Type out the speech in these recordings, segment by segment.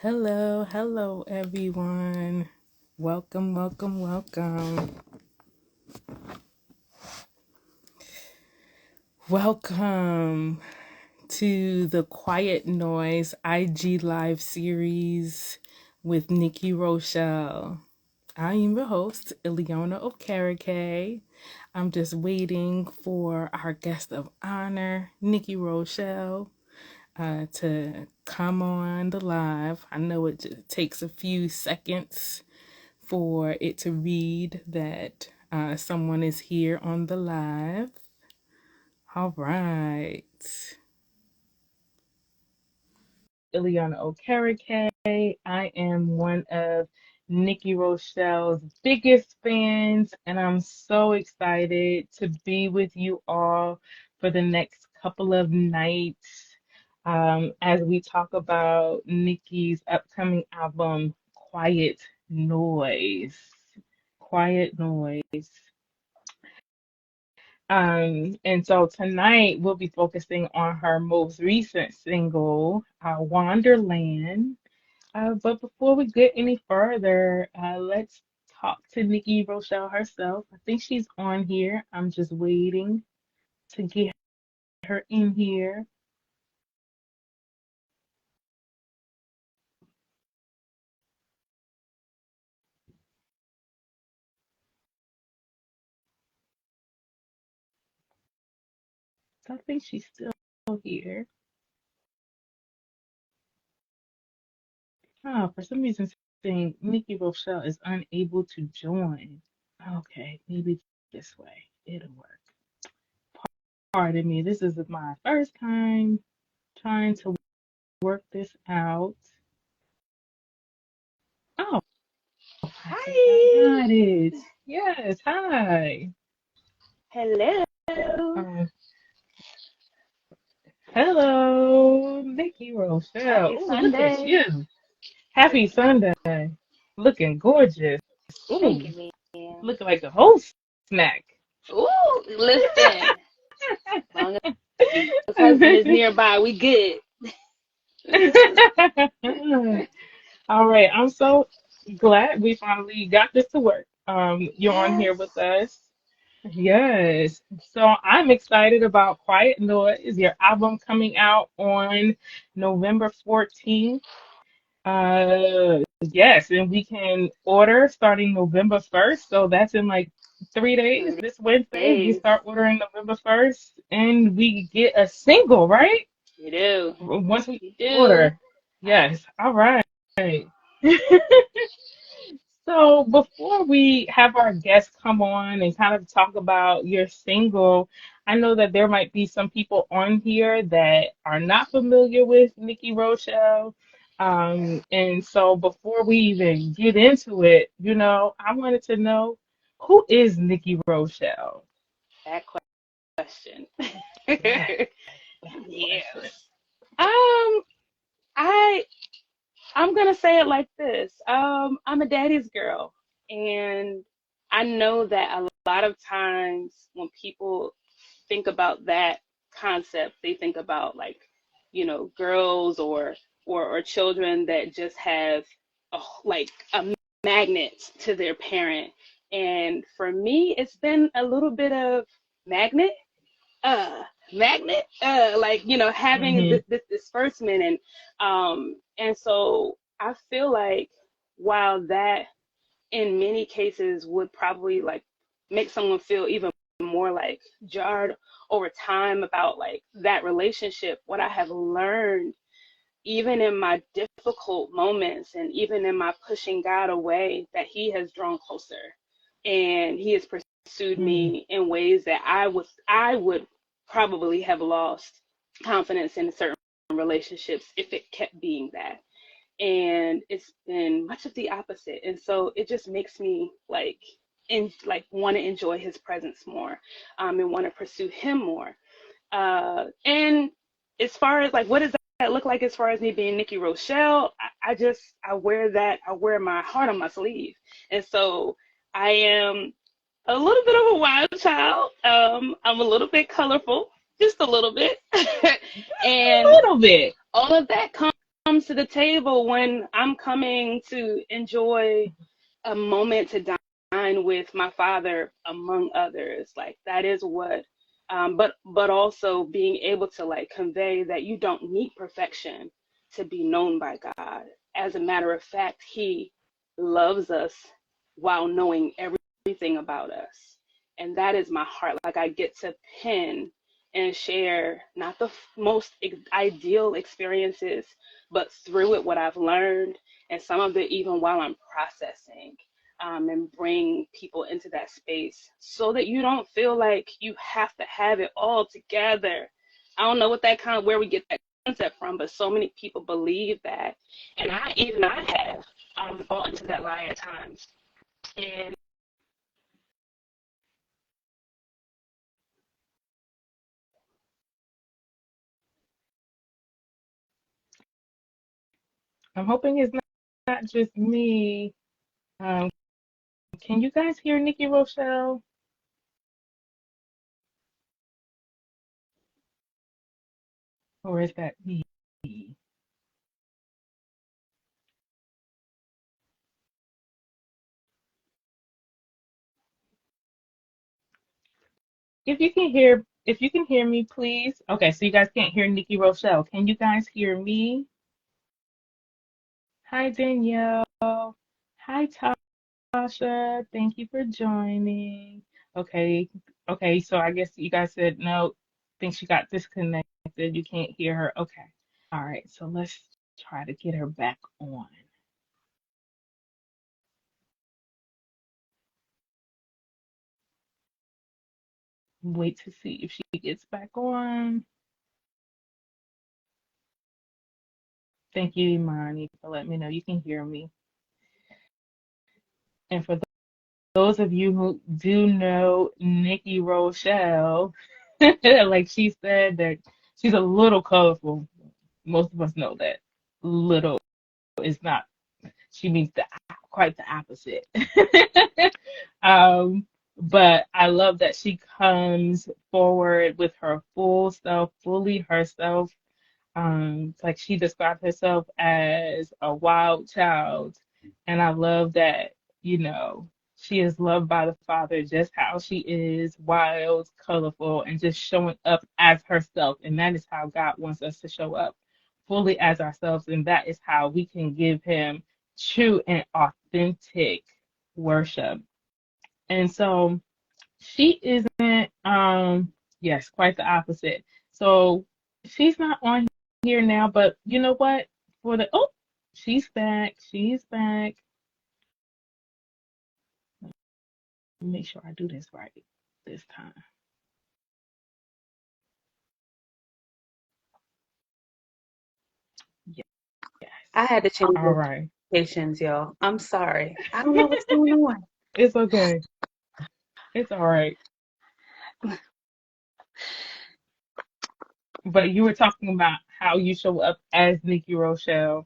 Hello, everyone. Welcome. Welcome to the Quiet Noise IG Live series with Nikki Rochelle. I am your host, Illiona Okereke. I'm just waiting for our guest of honor, Nikki Rochelle, to come on the live. I know it just takes a few seconds for it to read that someone is here on the live. All right. Illiona Okereke. I am one of Nikki Rochelle's biggest fans, and I'm so excited to be with you all for the next couple of nights as we talk about Nikki's upcoming album, Quiet Noise. Quiet Noise. And so tonight we'll be focusing on her most recent single, Wanderland. But before we get any further, let's talk to Nikki Rochelle herself. I think she's on here. I'm just waiting to get her in here. So I think she's still here. Oh, for some reason, saying Nikki Rochelle is unable to join. Okay, maybe this way. It'll work. Pardon me, this is my first time trying to work this out. Oh, I think I Hi. got it. Yes, hi. Hello. Um, hello, Nikki Rochelle. Happy Oh, look at Sunday. you. Happy Sunday. Looking gorgeous. Thank Ooh, you, ma'am. looking like the whole snack. Ooh, listen. As long as husband is nearby, we good. All right, I'm so glad we finally got this to work. You're on Yes. here with us. Yes. So I'm excited about Quiet Noise, your album coming out on November 14th. Yes, and we can order starting November 1st. So that's in like 3 days. 3 This Wednesday, we days. start ordering November 1st, and we get a single, right? You do. Once we You do. order. Yes. All right. So before we have our guests come on and kind of talk about your single, I know that there might be some people on here that are not familiar with Nikki Rochelle. And so before we even get into it, I wanted to know, who is Nikki Rochelle? That question. Yeah, that question. Yes. Um, I I'm gonna say it like this. I'm a daddy's girl, and I know that a lot of times when people think about that concept, they think about like, girls or children that just have like a magnet to their parent. And for me, it's been a little bit of magnet uh like having Hmm. this disbursement and so I feel like while that in many cases would probably like make someone feel even more like jarred over time about like that relationship, what I have learned even in my difficult moments and even in my pushing God away, that he has drawn closer and he has pursued Hmm. me in ways that I would probably have lost confidence in certain relationships if it kept being that. And it's been much of the opposite. And so it just makes me like want to enjoy his presence more, and want to pursue him more. And as far as like what does that look like as far as me being Nikki Rochelle, I wear my heart on my sleeve. And so I am a little bit of a wild child. I'm a little bit colorful, just a little bit. Just a And little bit. all of that comes comes to the table when I'm coming to enjoy a moment to dine with my father, among others. Like that is what, but also being able to like convey that you don't need perfection to be known by God. As a matter of fact, He loves us while knowing everything about us, and that is my heart. Like I get to pen and share not the most ideal experiences, but through it what I've learned, and some of it even while I'm processing, and bring people into that space so that you don't feel like you have to have it all together. I don't know what that kind of where we get that concept from, but so many people believe that, and I have fallen into that lie at times. And I'm hoping it's not just me. Um, can you guys hear Nikki Rochelle? Or is that me? If you can hear me, please. Okay, so you guys can't hear Nikki Rochelle. Can you guys hear me? Hi, Danielle. Hi, Tasha. Thank you for joining. Okay, okay, so I guess you guys said no, think she got disconnected. You can't hear her. Okay. All right, so let's try to get her back on. Wait to see if she gets back on. Thank you, Imani, for letting me know you can hear me. And for those of you who do know Nikki Rochelle, like she said that she's a little colorful. Most of us know that. Little is not, she means quite the opposite. um, but I love that she comes forward with her full self, fully herself. Like she described herself as a wild child, and I love that, you know, she is loved by the Father just how she is, wild, colorful, and just showing up as herself. And that is how God wants us to show up, fully as ourselves, and that is how we can give Him true and authentic worship. And so she isn't, yes, quite the opposite. So she's not on here now, but you know what? Oh, she's back. She's back. Make sure I do this right this time. Yes. I had to change All right. locations, y'all. I'm sorry. I don't know what's going on. It's okay. It's all right. But you were talking about how you show up as Nikki Rochelle,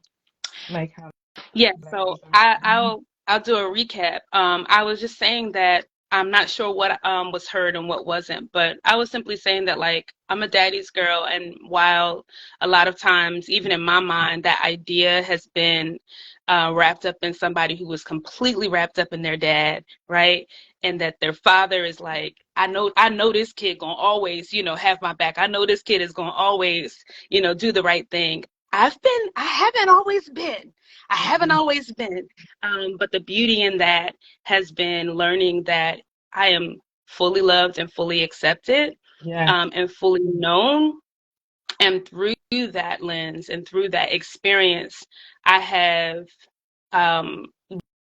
like how yeah, that so is important. I'll do a recap. I was just saying that I'm not sure what was heard and what wasn't, but I was simply saying that like I'm a daddy's girl, and while a lot of times, even in my mind, that idea has been wrapped up in somebody who was completely wrapped up in their dad, right? And that their father is like, I know this kid gonna always, have my back. I know this kid is gonna always, do the right thing. I haven't always been. I haven't always been. But the beauty in that has been learning that I am fully loved and fully accepted, Yes. and fully known. And through that lens and through that experience, I have um,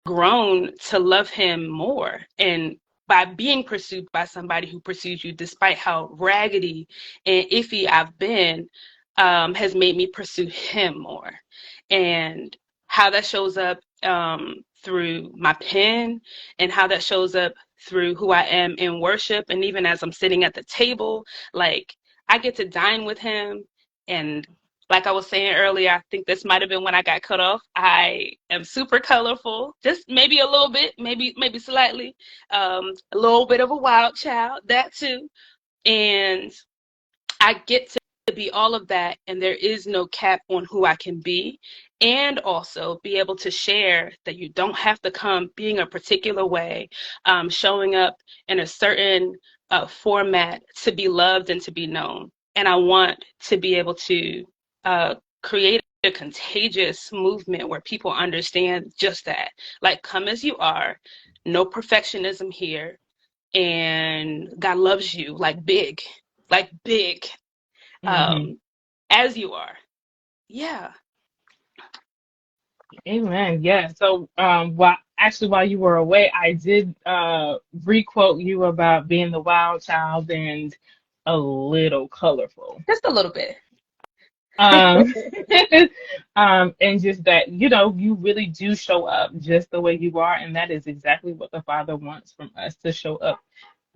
grown to love him more. And by being pursued by somebody who pursues you, despite how raggedy and iffy I've been, has made me pursue him more. And how that shows up through my pen, and how that shows up through who I am in worship. And even as I'm sitting at the table, like I get to dine with him. And like I was saying earlier, I think this might have been when I got cut off. I am super colorful, just maybe a little bit, maybe slightly, a little bit of a wild child, that too. And I get to be all of that, and there is no cap on who I can be, and also be able to share that you don't have to come being a particular way, showing up in a certain format to be loved and to be known. And I want to be able to create a contagious movement where people understand just that. Like, come as you are, no perfectionism here, and God loves you like big, Mm-hmm. as you are. Yeah. Amen. Yeah. So, while you were away, I did requote you about being the wild child and a little colorful. Just a little bit. Um, and just that, you really do show up just the way you are, and that is exactly what the Father wants from us, to show up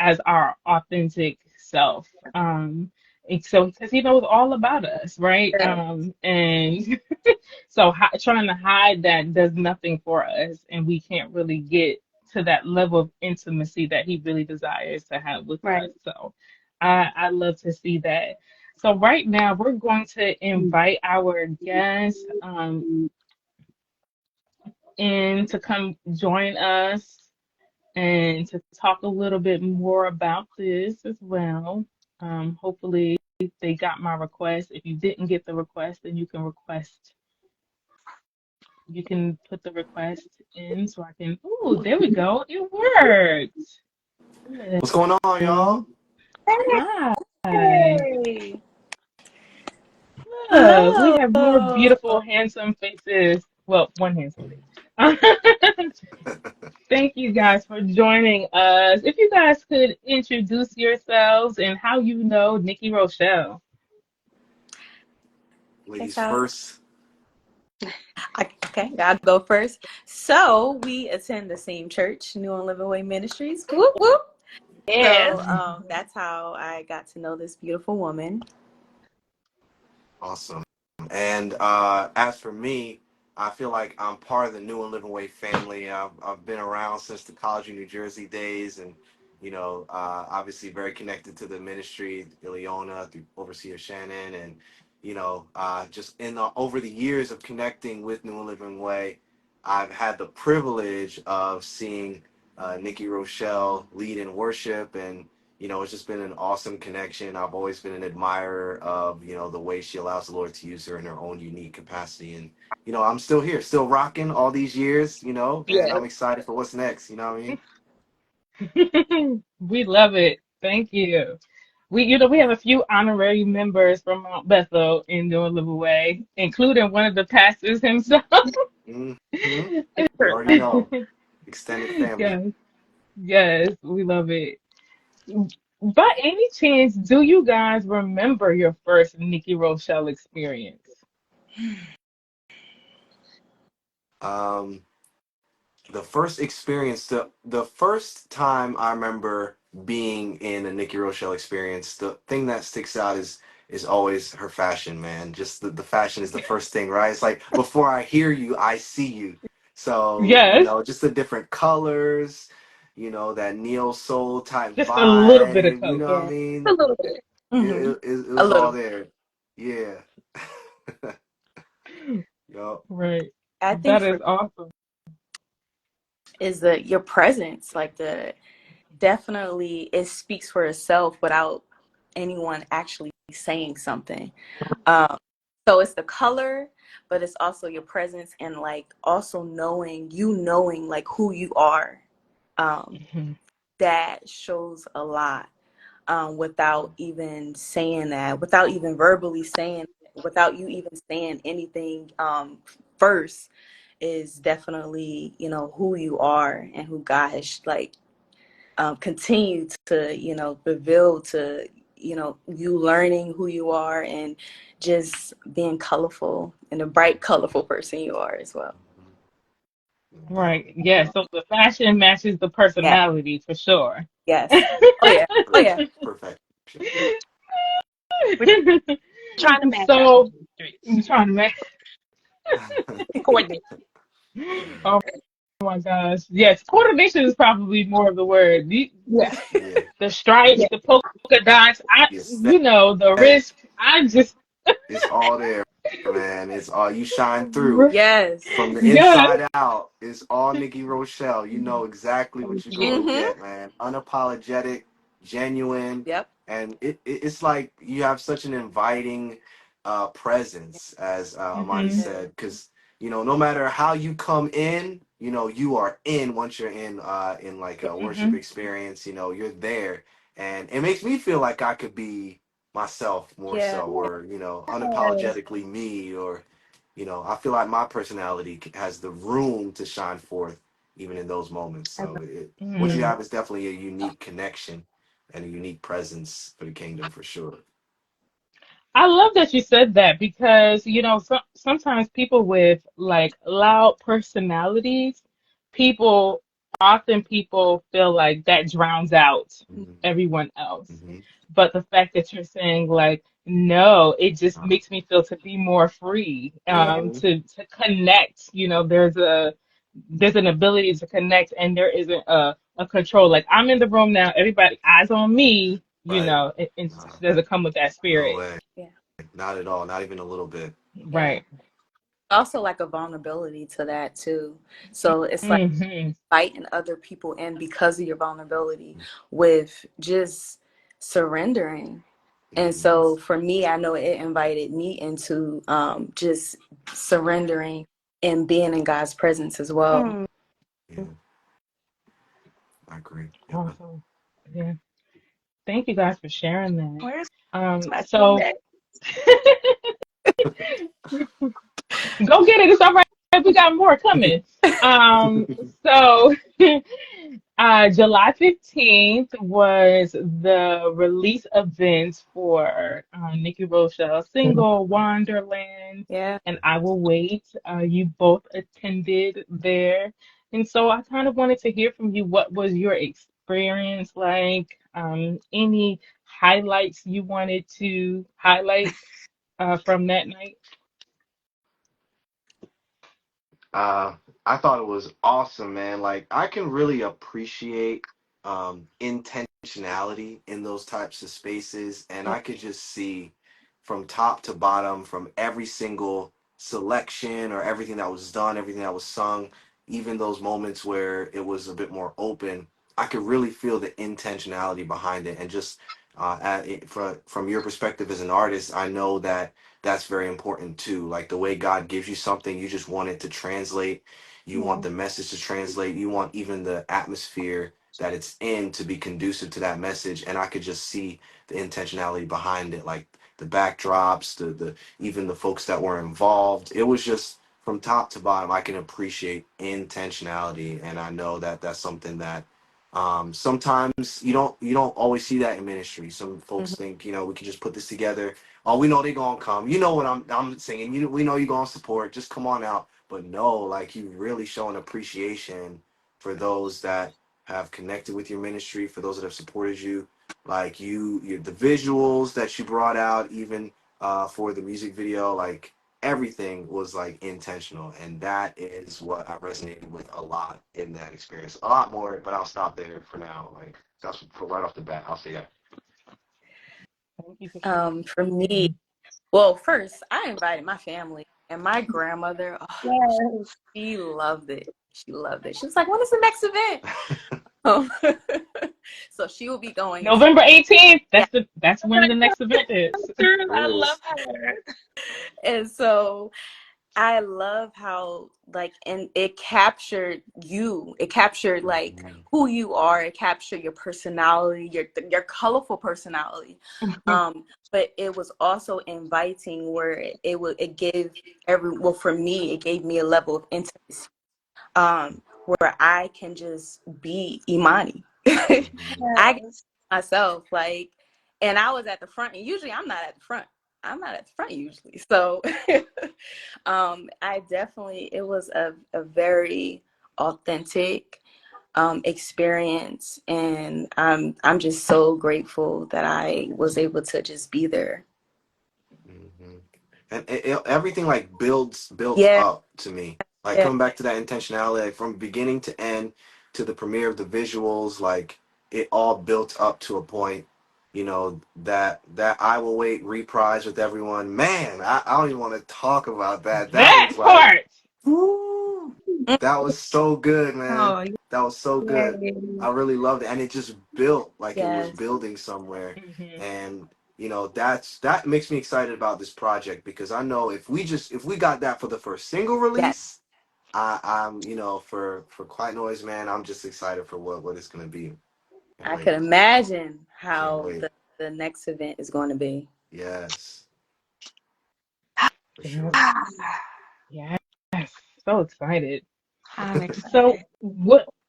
as our authentic self. And so because he knows all about us, right? Yeah. And so trying to hide that does nothing for us, and we can't really get to that level of intimacy that he really desires to have with Right. us. So I love to see that. So right now we're going to invite our guests in to come join us and to talk a little bit more about this as well. Hopefully they got my request. If you didn't get the request, then you can put the request in so I can, oh, there we go. It worked. What's going on, Hello. y'all? Hi. Hey. Look, we have more Hello. beautiful, handsome faces. Well, one handsome face. Thank you guys for joining us. If you guys could introduce yourselves and how you know Nikki Rochelle. Guess Ladies I'll, first. okay, I'll go first. So we attend the same church, New and Living Way Ministries. Whoop whoop. Yes. So that's how I got to know this beautiful woman. Awesome. And as for me, I feel like I'm part of the New and Living Way family. I've been around since the College of New Jersey days, and obviously very connected to the ministry, Illiona, through Overseer Shannon, and just over the years of connecting with New and Living Way, I've had the privilege of seeing Nikki Rochelle lead in worship, and it's just been an awesome connection. I've always been an admirer of, the way she allows the Lord to use her in her own unique capacity. And, I'm still here, still rocking all these years, and Yes. I'm excited for what's next. You know what I mean? We love it. Thank you. We have a few honorary members from Mount Bethel in New Living Way, including one of the pastors himself. Hmm. It's You true. already know. Extended family. Yes, yes, we love it. By any chance, do you guys remember your first Nikki Rochelle experience? Um, the first experience, the first time I remember being in a Nikki Rochelle experience, the thing that sticks out is always her fashion, man. Just the fashion is the first thing, right? It's like before I hear you, I see you. So, Yes, just the different colors, that neo soul type just a little bit of vibe, you color. know what I Yeah. A mean? little bit. Mm-hmm. It A was all little. there. Yeah. Yup. Right. I think That for is awesome. is the your presence, like the definitely it speaks for itself without anyone actually saying something. Um, so it's the color, but it's also your presence and like also knowing like who you are. Um, Mhm. that shows a lot without even saying that, without even verbally saying, without you even saying anything first, is definitely who you are and who God has like continued to reveal to you learning who you are and just being colorful and a bright colorful person you are as well. Yup. Right. Yeah. So the fashion matches the Yeah. personality for sure. Yes. Oh yeah. Oh yeah. Perfection. We're trying to match out here So in the streets. I'm trying to make. Coordinate. All my gosh. Yes, coordination is probably more of the word. Yeah. Yeah, The stripes, Yeah. the polka dots, yes, the that wrist. I just, it's all there, man. It's all you shine through Yes. from the yes. inside out. It's all Nikki Rochelle. You know exactly what you're gonna Mm-hmm. get, man. Unapologetic, genuine, Yep. and it's like you have such an inviting presence, as Imani Hmm. said, because no matter how you come in, you are in once you're in like a worship Hmm. experience. You're there, and it makes me feel like I could be myself more Yeah. so, or unapologetically me, or I feel like my personality has the room to shine forth even in those moments. So what you Mm. have is definitely a unique connection and a unique presence for the kingdom for sure. I love that you said that because, sometimes people with like loud personalities, people people feel like that drowns out Hmm. everyone else. Hmm. But the fact that you're saying like, no, it just Uh, makes me feel to be more free, Yeah. mhm. to connect. There's an ability to connect and there isn't a control. Like I'm in the room now, everybody eyes on me, Right. it Uh, doesn't come with that no spirit. way. Yeah. Not at all. Not even a little bit. Yeah. Right. Also like a vulnerability to that too. So it's like Hmm. fighting other people in because of your vulnerability with just surrendering. And Hmm. so for me, I know it invited me into just surrendering and being in God's presence as well. Yeah, I agree. Yeah. Awesome. Yeah. Thank you guys for sharing that. Where's my So feedback? go get it. It's all right. We got more coming. Um, so July 15th was the release event for Nikki Rochelle's single Wanderland, Yeah. and I Will Wait. You both attended there. And so I kind of wanted to hear from you. What was your experience like? Any highlights you wanted to highlight from that night? Uh, I thought it was awesome, man. Like I can really appreciate intentionality in those types of spaces, and I could just see from top to bottom, from every single selection or everything that was done, everything that was sung, even those moments where it was a bit more open. I could really feel the intentionality behind it, and just from your perspective as an artist, I know that that's very important too. Like the way God gives you something, you just want it to translate. You want Yeah. the message to translate. You want even the atmosphere that it's in to be conducive to that message. And I could just see the intentionality behind it, like the backdrops, the even the folks that were involved. It was just from top to bottom. I can appreciate intentionality, and I know that that's something that sometimes you don't always see that in ministry. Some folks Mhm. think we can just put this together. Oh, we know they gonna come. You know what I'm saying. We know you gonna support. Just come on out. But no, like you really showing appreciation for those that have connected with your ministry, for those that have supported you. Like the visuals that you brought out, even for the music video, like everything was like intentional, and that is what I resonated with a lot in that experience. A lot more, but I'll stop there for now. Like that's for right off the bat. I'll say that. Thank you for sharing. For me, Mm. well, first I invited my family and my grandmother. Oh, Yes. she loved it. She loved it. She was like, "When is the next event?" Um, so she will be going to. November 18th. Yeah. That's when the next event is. True. There I it love is. her. And so I love how like and it captured you. It captured like Mhm. who you are. It captured your personality, your colorful personality. But it was also inviting where it gave well for me it gave me a level of intimacy where I can just be Imani. Mhm. I can Yes. be myself like and I was at the front and usually I'm not at the front. I'm not at the front usually. So I definitely it was a very authentic experience and I'm just so grateful that I was able to just be there. Mhm. And everything like built Yeah. up to me. Like Yeah. coming back to that intentionality, like from beginning to end, to the premiere of the visuals, like it all built up to a point, that I Will Wait reprise with everyone. Man, I don't even want to talk about that. That That was like, part. woo, that was so good, man. Oh, That was so good. yay. I really loved it, and it just built like it was Yes. building somewhere. Hmm. And that makes me excited about this project, because I know if we got that for the first single Yes. release, I'm for Quiet Noise, man. I'm just excited for what it's gonna be. Can't I wait. could imagine Can't how wait. the next event is going to be. Yes, for Yes. sure. Yes. So excited. I'm So excited.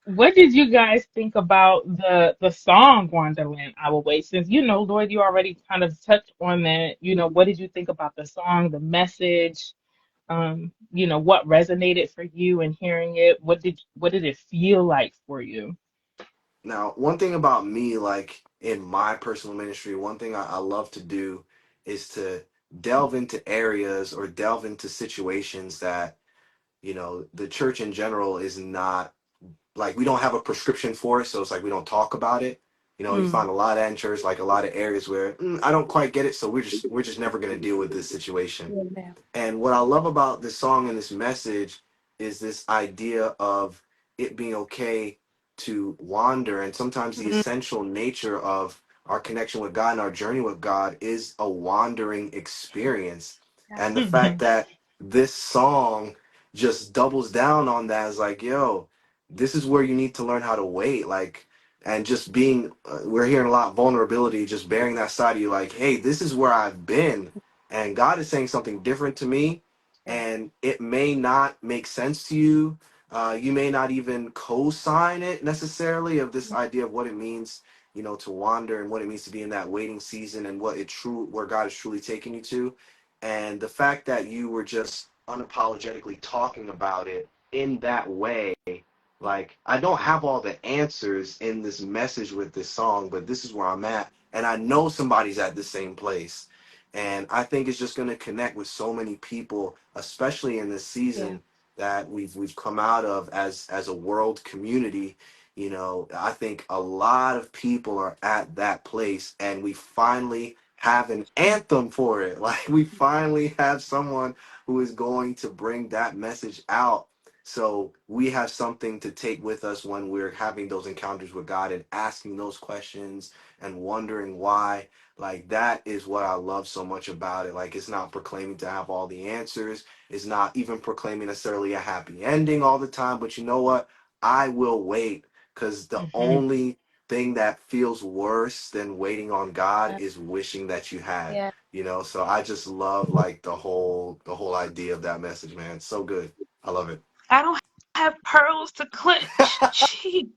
what did you guys think about the song Wanderland? I Will Wait. Since Lloyd, you already kind of touched on that. What did you think about the song, the message? What resonated for you in hearing it? What did it feel like for you? Now, one thing about me, like in my personal ministry, one thing I love to do is to delve into areas or delve into situations that the church in general is not, like, we don't have a prescription for it, so it's like we don't talk about it. You Mm. find a lot of in church, like a lot of areas where I don't quite get it, so we're just never going to deal with this situation. Yeah. And what I love about this song and this message is this idea of it being okay to wander. And sometimes the Mm. essential nature of our connection with God and our journey with God is a wandering experience. And the fact Hmm. that this song just doubles down on that is like, yo, this is where you need to learn how to wait. Like, and just being, we're hearing a lot of vulnerability, just bearing that side of you, like, hey, this is where I've been and God is saying something different to me, Yeah. and it may not make sense to you. You may not even co-sign it necessarily, of this idea of what it means, to wander and what it means to be in that waiting season, and where God is truly taking you to. And the fact that you were just unapologetically talking about it in that way, like, I don't have all the answers in this message with this song, but this is where I'm at, and I know somebody's at the same place. And I think it's just going to connect with so many people, especially in this Yeah. season that we've come out of as a world community. I think a lot of people are at that place, and we finally have an anthem for it. Like, we finally have someone who is going to bring that message out. So we have something to take with us when we're having those encounters with God and asking those questions and wondering why. Like, that is what I love so much about it. Like, it's not proclaiming to have all the answers. It's not even proclaiming necessarily a happy ending all the time. But you know what? I will wait, because the Hmm. only thing that feels worse than waiting on God Yeah. is wishing that you had. Yeah. So I just love, like, the whole idea of that message, man. It's so good. I love it. I don't have pearls to clutch. Gee.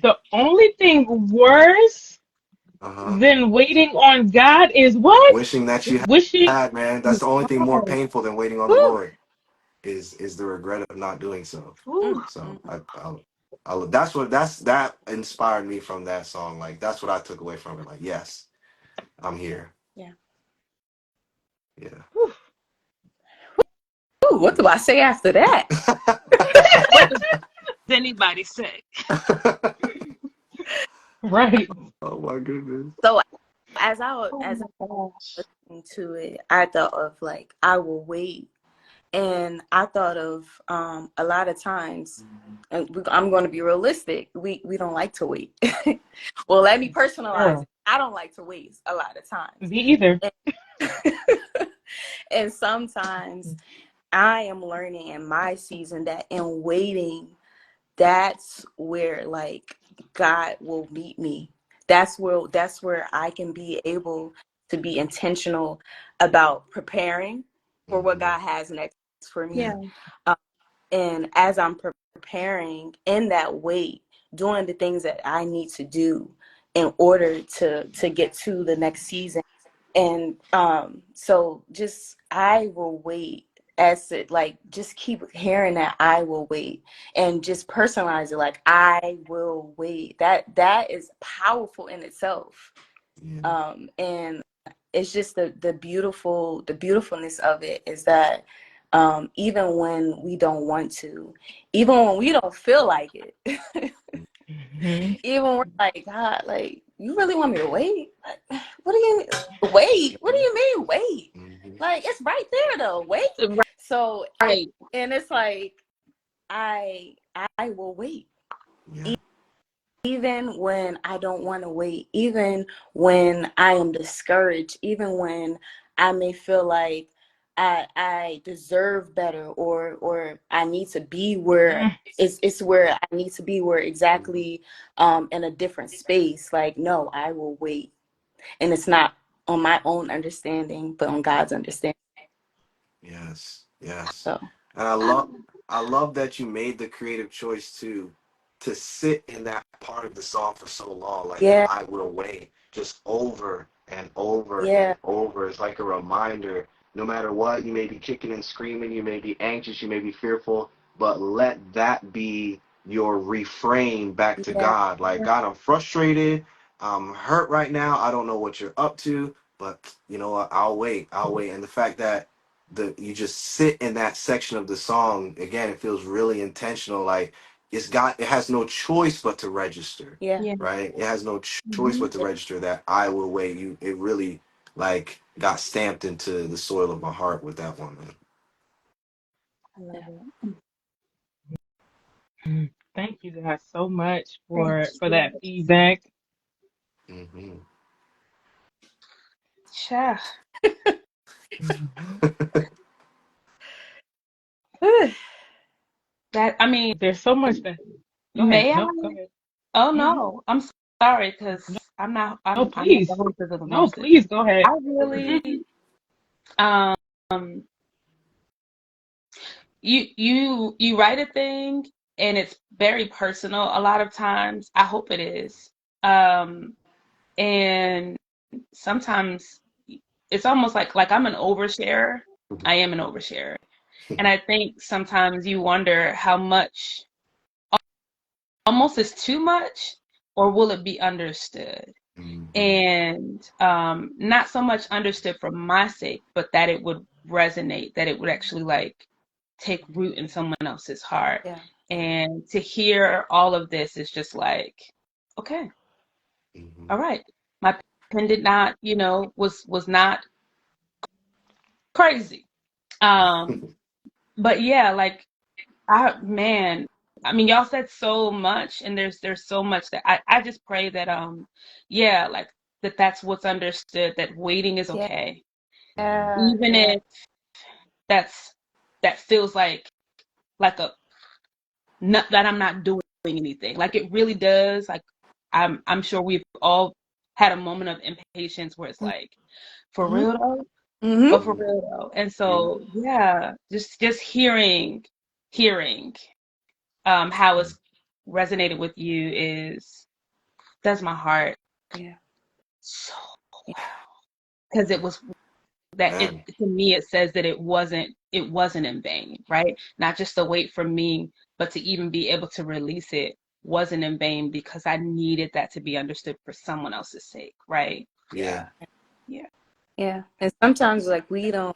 The only thing worse Uh-huh. than waiting on God is what? Wishing that you Wishing had, man. That's the only thing more God. painful than waiting on the Woo. Lord. Is the regret of not doing so. Mm. Whew. So Mm. that inspired me from that song. Like, that's what I took away from it. Like, yes, I'm here. Yeah. Yeah. Whew. Ooh, what do I say after that? What does anybody say? Right. Oh my goodness. So Oh as I my gosh. listened to it, I thought of like I will wait, and I thought of a lot of times, and I'm going to be realistic. We don't like to wait. Well, let me personalize Girl. it. I don't like to wait a lot of times, Me either. and, and sometimes I am learning in my season that in waiting, that's where like God will meet me. That's where I can be able to be intentional about preparing for what Mhm. God has next for Yeah. me. Um, and as I'm preparing in that wait, doing the things that I need to do in order to get to the next season. And so just I will wait, as it like just keep hearing that I will wait, and just personalize it like I will wait. That is powerful in itself. Yeah. And it's just the beautifulness of it is that even when we don't want to, even when we don't feel like it. Mm-hmm. Even we're like, God, like, you really want me to wait? What do you mean? Wait? What do you mean wait? Mhm. Like, it's right there though. Wait. So, Right. and it's like, I will wait. Yeah. Even when I don't want to wait, even when I am discouraged, even when I may feel like I deserve better, or I need to be where it's where I need to be, where exactly in a different space. Like, no, I will wait. And it's not on my own understanding, but on God's understanding. Yes, yes. So And I love that you made the creative choice to sit in that part of the song for so long, like the yeah, I will wait, just over and over and yeah, over. It's like a reminder, no matter what, you may be kicking and screaming, you may be anxious, you may be fearful, but let that be your refrain back to yeah, God. Like, God, I'm frustrated, I'm hurt right now, I don't know what you're up to, but you know what, I'll wait, I'll wait. And the fact that you just sit in that section of the song again, it feels really intentional. Like it has no choice but to register, yeah, Yeah. right? It has no choice Mm-hmm. but to register that I will wait. It really like got stamped into the soil of my heart with that one, man. I love yeah. it. Thank you guys so much Thank for you. that feedback. Hmm. Sure. Mhm. That, I mean, There's so much that. Go ahead. may I? No, go ahead. Oh Hmm. no, I'm sorry because No, I'm no, the please. hostess of the No, mostest. please go ahead. I Hmm. really um you write a thing and it's very personal a lot of times. I hope it is. Um and sometimes it's almost like I'm an oversharer. I am an oversharer. And I think sometimes you wonder how much almost is too much, or will it be understood? Hmm. And not so much understood for my sake, but that it would resonate, that it would actually like take root in someone else's heart. Yeah, And to hear all of this is just like, okay, Hmm. all right. My pen did not, was not crazy. Um, but yeah, like man, I mean, y'all said so much, and there's so much that I just pray that yeah, like that's what's understood, that waiting is yeah, okay, Hmm. even yeah, if that's that feels like a not that I'm not doing anything, like it really does. Like I'm sure we've all had a moment of impatience where it's like, for mm-hmm. real though, Mm-hmm. but for Hmm. real though, and Yeah. so yeah, just hearing how it's resonated with you is does my heart Yeah, so yeah, well, because it was that it Man. to me it says that it wasn't in vain, right? Not just the wait for me, but to even be able to release it wasn't in vain because I needed that to be understood for someone else's sake, right? Yeah. Yeah, yeah, yeah. And sometimes, like, we don't.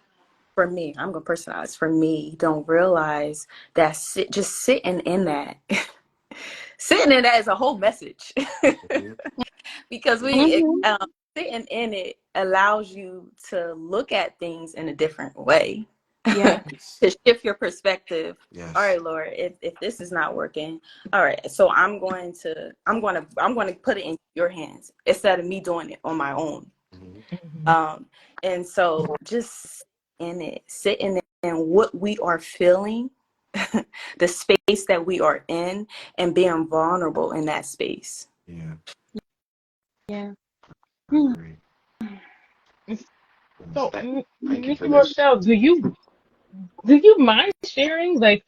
For me, I'm gonna personalize. For me, don't realize that just sitting in that, sitting in that is a whole message, Hmm. because hmm sitting in it allows you to look at things in a different way, yeah, to Yes. shift your perspective. All Yes. right, Lord, if this is not working, all right, so I'm going to put it in your hands instead of me doing it on my own. Hmm. Hmm. Um, and so just in it, sitting in what we are feeling, the space that we are in, and being vulnerable in that space. Yeah. yeah. I agree. Yes. So, Thank you for Nikki this. Rochelle, do you mind sharing, like,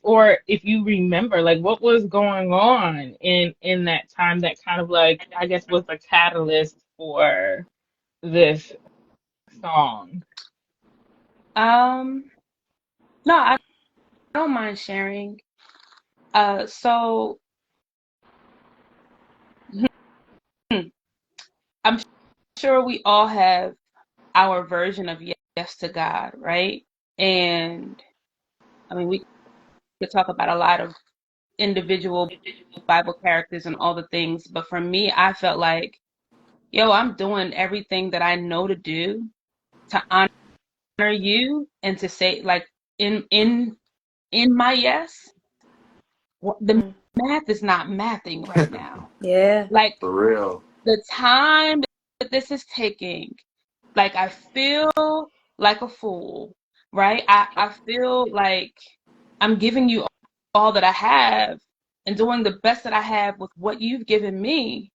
or if you remember, like, what was going on in that time that kind of like, I guess, was the catalyst for this song? um no, I don't mind sharing. So I'm sure we all have our version of yes to God, right? And I mean, we could talk about a lot of individual Bible characters and all the things, but for me, I felt like, yo, I'm doing everything that I know to do to honor you and to say, like, in my yes, the math is not mathing right now. Yeah. Like, For real. the time that this is taking, like, I feel like a fool, right? I feel like I'm giving you all that I have and doing the best that I have with what you've given me.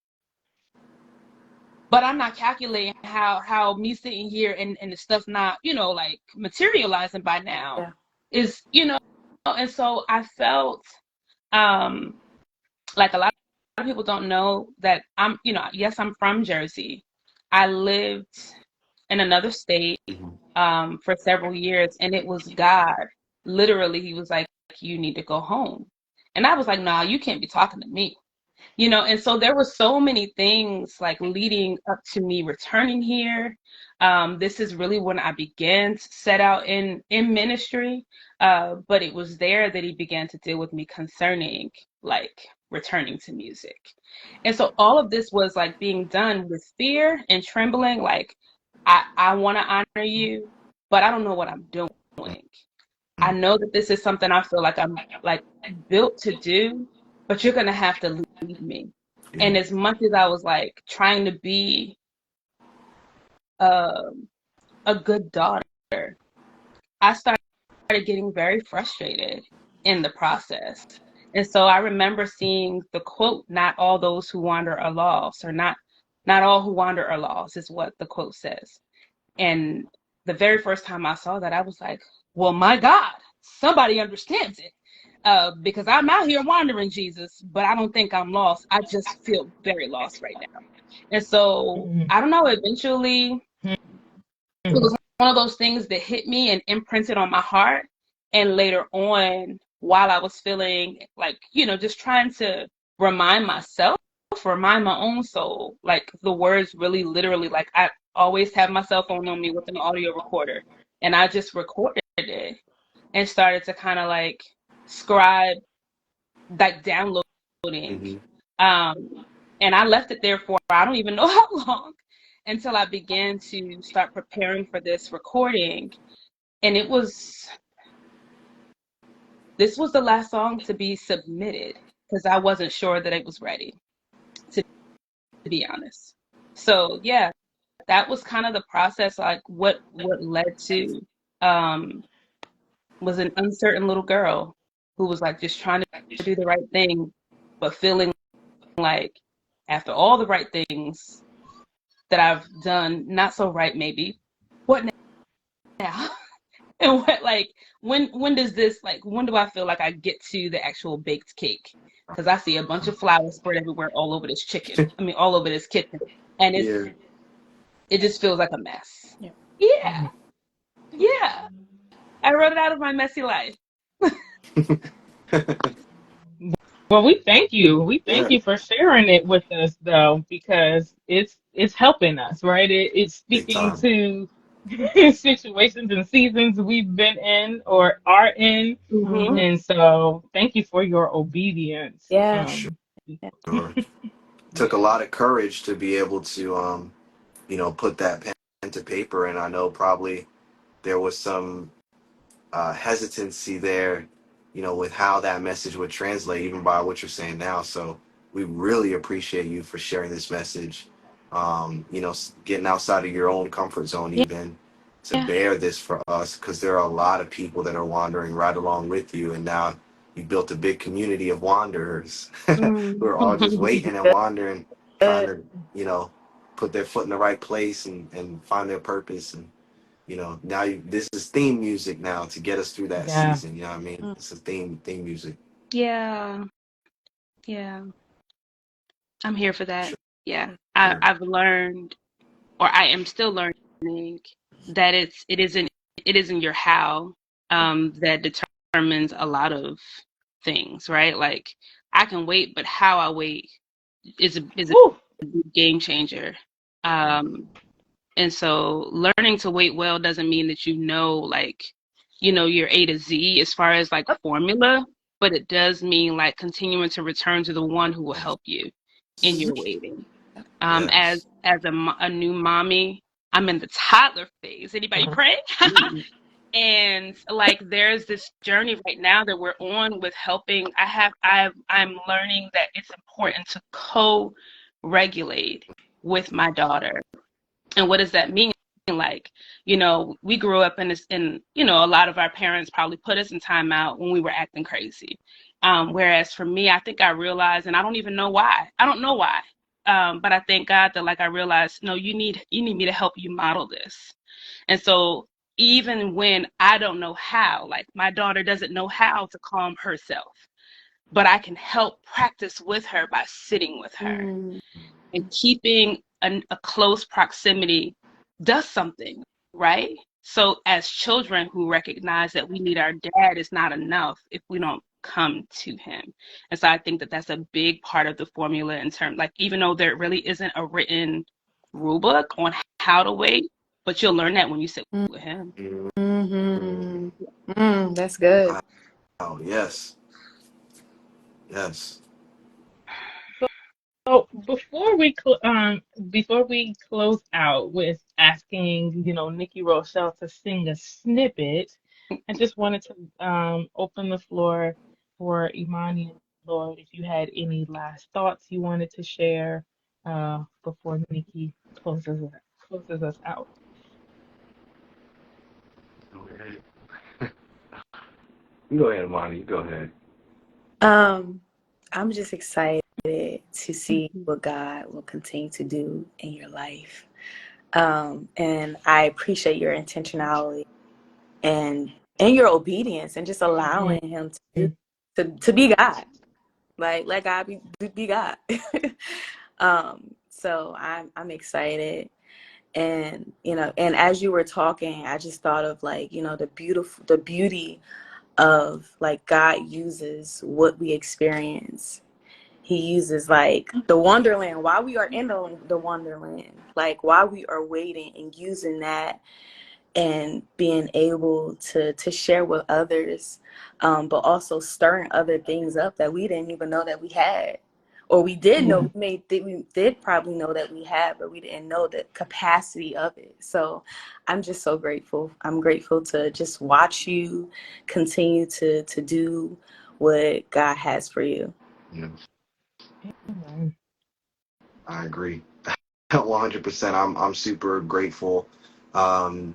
But I'm not calculating how me sitting here and the stuff not, like, materializing by now Yeah. is, and so I felt um like a lot of people don't know that I'm, yes, I'm from Jersey. I lived in another state Mhm. for several years, and it was God. Literally, he was like, you need to go home. And I was like, nah, you can't be talking to me. And so there were so many things like leading up to me returning here. This is really when I began to set out in ministry. But it was there that he began to deal with me concerning like returning to music. And so all of this was like being done with fear and trembling. Like, I want to honor you, but I don't know what I'm doing. I know that this is something I feel like I'm like built to do, but you're gonna have to lead me. Yeah. And as much as I was like trying to be um a good daughter, I started getting very frustrated in the process. And so I remember seeing the quote, "Not all those who wander are lost," or not all who wander are lost is what the quote says. And the very first time I saw that, I was like, well, my God, somebody understands it. Because I'm out here wandering, Jesus, but I don't think I'm lost. I just feel very lost right now. And so I don't know, eventually it was one of those things that hit me and imprinted on my heart. And later on, while I was feeling like, just trying to remind myself, remind my own soul, like the words really literally, like I always have my cell phone on me with an audio recorder. And I just recorded it and started to kind of like scribe, like downloading. Hmm. And I left it there for I don't even know how long until I began to start preparing for this recording. And this was the last song to be submitted because I wasn't sure that it was ready, to be honest. So yeah, that was kind of the process. Like what led to um was an uncertain little girl who was like just trying to do the right thing, but feeling like after all the right things that I've done, not so right maybe, what now? And what, like, when does this, like, when do I feel like I get to the actual baked cake? Because I see a bunch of flour spread everywhere all over this all over this kitchen, and Yeah. it just feels like a mess. Yeah. Yeah, yeah. I wrote it out of my messy life. Well, we thank you. We thank Yeah. you for sharing it with us, though, because it's helping us, right? It's Big speaking time. to situations and seasons we've been in or are in, Mm-hmm. and so thank you for your obedience. Yeah. Sure. Took a Yeah. lot of courage to be able to, put that pen to paper. And I know probably there was some hesitancy there, with how that message would translate, even by what you're saying now. So we really appreciate you for sharing this message. Getting outside of your own comfort zone, Yeah. even to bear this for us, because there are a lot of people that are wandering right along with you, and now you built a big community of wanderers who are all just waiting and wandering, trying to, you know, put their foot in the right place and find their purpose. And now this is theme music now to get us through that Yeah. season. You know what I mean? It's a theme music. Yeah, yeah. I'm here for that. Sure. Yeah. Sure. I've learned, or I am still learning, that it isn't your how that determines a lot of things, right? Like, I can wait, but how I wait is a Woo. big game changer. Um, and so learning to wait well doesn't mean that like your A to Z as far as like formula, but it does mean like continuing to return to the one who will Yes. help you in your waiting. Yes. As a new mommy, I'm in the toddler phase. Anybody pray? And like there's this journey right now that we're on with helping. I'm learning that it's important to co-regulate with my daughter. And what does that mean? Like, we grew up in this, a lot of our parents probably put us in timeout when we were acting crazy. Whereas for me, I think I realized, and I don't even know why. I don't know why. But I thank God that like I realized, no, you need me to help you model this. And so even when I don't know how, like my daughter doesn't know how to calm herself, but I can help practice with her by sitting with her. And keeping a close proximity does something, right? So as children who recognize that we need our dad, is not enough if we don't come to him. And so I think that that's a big part of the formula in terms, like, even though there really isn't a written rule book on how to wait, but you'll learn that when you sit with him. That's good. Oh, yes. Yes. So before we close out with asking, Nikki Rochelle to sing a snippet, I just wanted to open the floor for Imani and Lloyd if you had any last thoughts you wanted to share before Nikki closes us out. Go ahead. You go ahead, Imani. You go ahead. I'm just excited to see what God will continue to do in your life. And I appreciate your intentionality and your obedience and just allowing him to be God. Like let God be God. So I'm excited. And and as you were talking, I just thought of like, the beauty of like God uses what we experience. He uses like the Wanderland while we are in the Wanderland, like while we are waiting, and using that and being able to share with others, but also stirring other things up that we didn't even know that we had, or we did know, we did probably know that we had, but we didn't know the capacity of it. So I'm just so grateful. I'm grateful to just watch you continue to do what God has for you. Yeah, Amen. I agree. 100%. I'm super grateful. Um,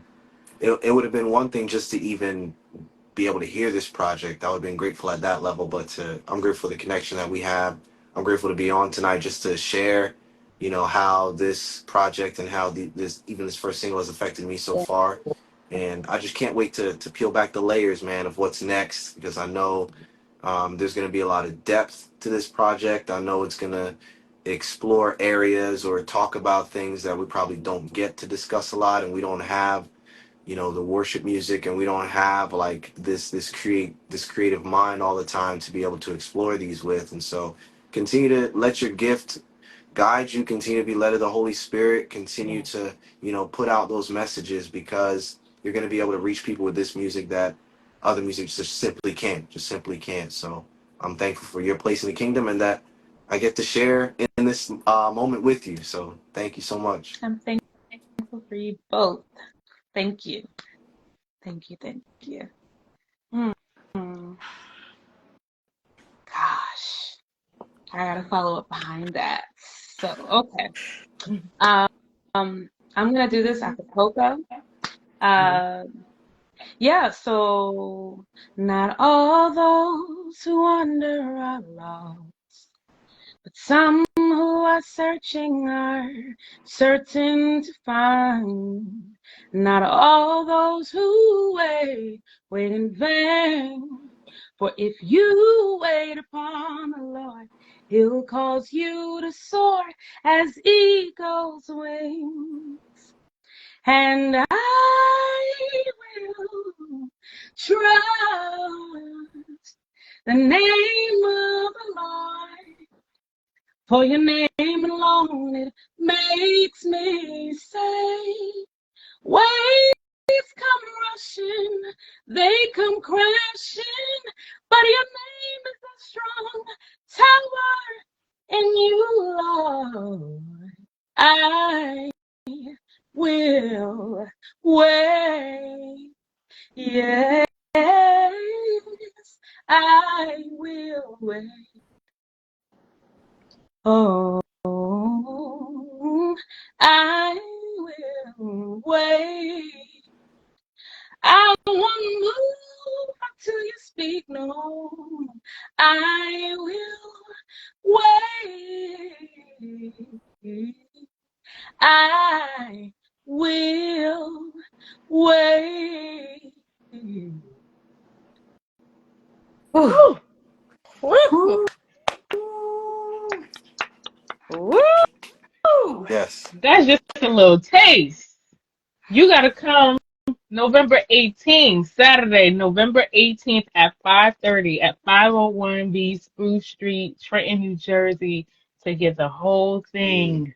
it would have been one thing just to even be able to hear this project. I would have been grateful at that level, but I'm grateful for the connection that we have. I'm grateful to be on tonight just to share, how this project and how this first single has affected me so far. And I just can't wait to peel back the layers, man, of what's next, because I know there's going to be a lot of depth to this project. I know it's going to explore areas or talk about things that we probably don't get to discuss a lot, and we don't have the worship music, and we don't have like this creative mind all the time to be able to explore these with. And so continue to let your gift guide you, continue to be led of the Holy Spirit, continue to put out those messages, because you're going to be able to reach people with this music that other music just simply can't. So I'm thankful for your place in the kingdom, and that I get to share in this moment with you. So thank you so much. I'm thankful for you both. Thank you. Thank you. Thank you. Hmm. Gosh, I gotta follow up behind that. So, okay. Um, I'm gonna do this acapella. Yeah, so not all those who wander are lost, but some who are searching are certain to find. Not all those who wait in vain. For if you wait upon the Lord, He'll cause you to soar as eagle's wings. And I will trust the name of the Lord. For your name alone, it makes me say, wait waves come rushing, they come crashing, but your name is a strong tower, and you, Lord, I will wait. Yes, I will wait. Oh, I will wait. I won't move until you speak. No, I will wait. I will wait. Whew. Woo, woo. Woo. Woo. Yes. That's just a little taste. You got to come November 18th, Saturday, November 18th at 5:30 at 501 B Spruce Street, Trenton, New Jersey, to get the whole thing.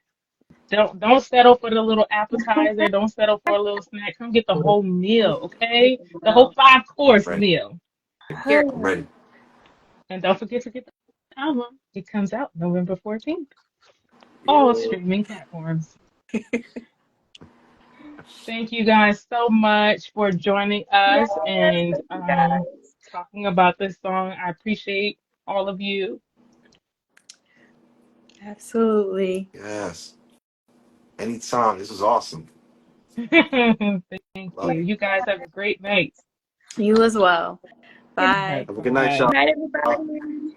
Don't settle for the little appetizer. Don't settle for a little snack. Come get the whole meal, okay? The whole Wow. 5-course Ready. meal. Here. I'm ready. And don't forget to get the album. It comes out November 14th. All streaming platforms. Thank you guys so much for joining Yes, us and thank you guys. talking about this song. I appreciate all of you. Absolutely. Yes. Anytime. This was awesome. Thank Love you. it. You guys have a great night. You as well. All Bye. right, Have a good night, bye. y'all. Good night, everybody.